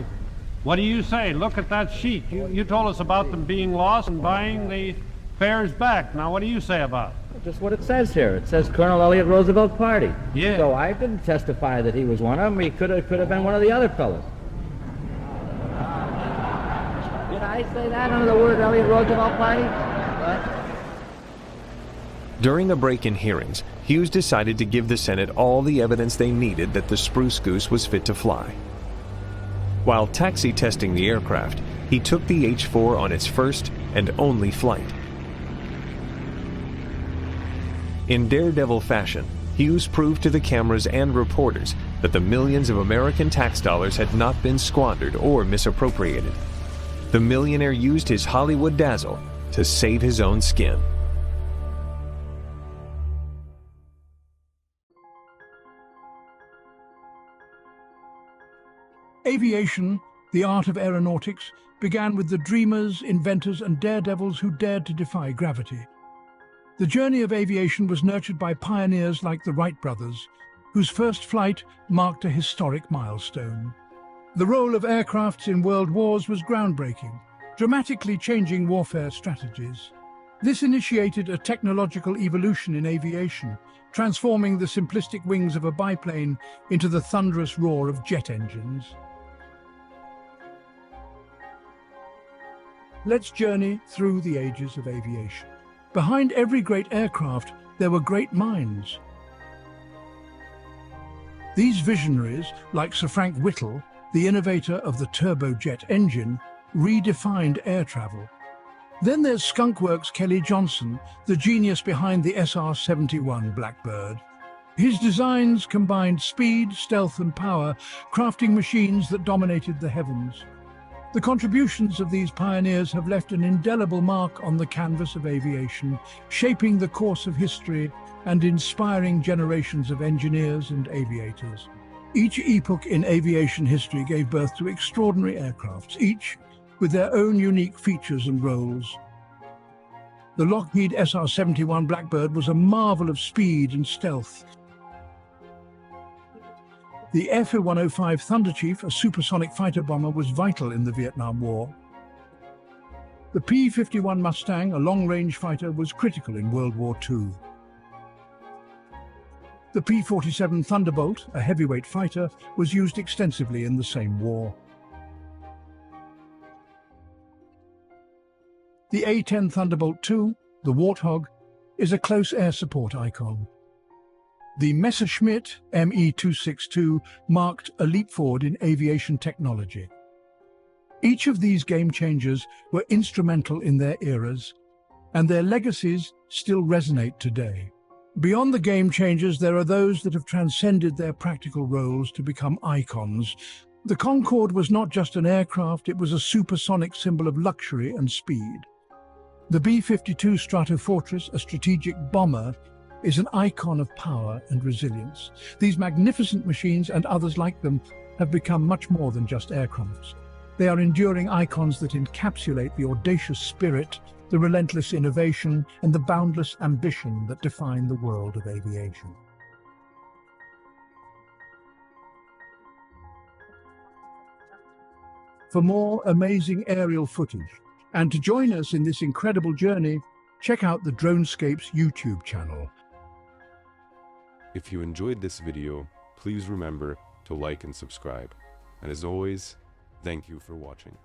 what do you say? Look at that sheet. You told us about them being lost and buying the fares back. Now, what do you say about it? Just what it says here. It says Colonel Elliott Roosevelt Party. Yeah. So I didn't testify that he was one of them. He could have been one of the other fellows. Did I say that under the word Elliott Roosevelt Party? What? During a break in hearings, Hughes decided to give the Senate all the evidence they needed that the Spruce Goose was fit to fly. While taxi testing the aircraft, he took the H-4 on its first and only flight. In daredevil fashion, Hughes proved to the cameras and reporters that the millions of American tax dollars had not been squandered or misappropriated. The millionaire used his Hollywood dazzle to save his own skin. Aviation, the art of aeronautics, began with the dreamers, inventors, and daredevils who dared to defy gravity. The journey of aviation was nurtured by pioneers like the Wright brothers, whose first flight marked a historic milestone. The role of aircrafts in world wars was groundbreaking, dramatically changing warfare strategies. This initiated a technological evolution in aviation, transforming the simplistic wings of a biplane into the thunderous roar of jet engines. Let's journey through the ages of aviation. Behind every great aircraft, there were great minds. These visionaries, like Sir Frank Whittle, the innovator of the turbojet engine, redefined air travel. Then there's Skunkworks' Kelly Johnson, the genius behind the SR-71 Blackbird. His designs combined speed, stealth, and power, crafting machines that dominated the heavens. The contributions of these pioneers have left an indelible mark on the canvas of aviation, shaping the course of history and inspiring generations of engineers and aviators. Each epoch in aviation history gave birth to extraordinary aircrafts, each with their own unique features and roles. The Lockheed SR-71 Blackbird was a marvel of speed and stealth. The F-105 Thunderchief, a supersonic fighter bomber, was vital in the Vietnam War. The P-51 Mustang, a long-range fighter, was critical in World War II. The P-47 Thunderbolt, a heavyweight fighter, was used extensively in the same war. The A-10 Thunderbolt II, the Warthog, is a close air support icon. The Messerschmitt Me-262 marked a leap forward in aviation technology. Each of these game changers were instrumental in their eras, and their legacies still resonate today. Beyond the game changers, there are those that have transcended their practical roles to become icons. The Concorde was not just an aircraft, it was a supersonic symbol of luxury and speed. The B-52 Stratofortress, a strategic bomber, is an icon of power and resilience. These magnificent machines and others like them have become much more than just aircrafts. They are enduring icons that encapsulate the audacious spirit, the relentless innovation, and the boundless ambition that define the world of aviation. For more amazing aerial footage, and to join us in this incredible journey, check out the DroneScapes YouTube channel. If you enjoyed this video, please remember to like and subscribe. And as always, thank you for watching.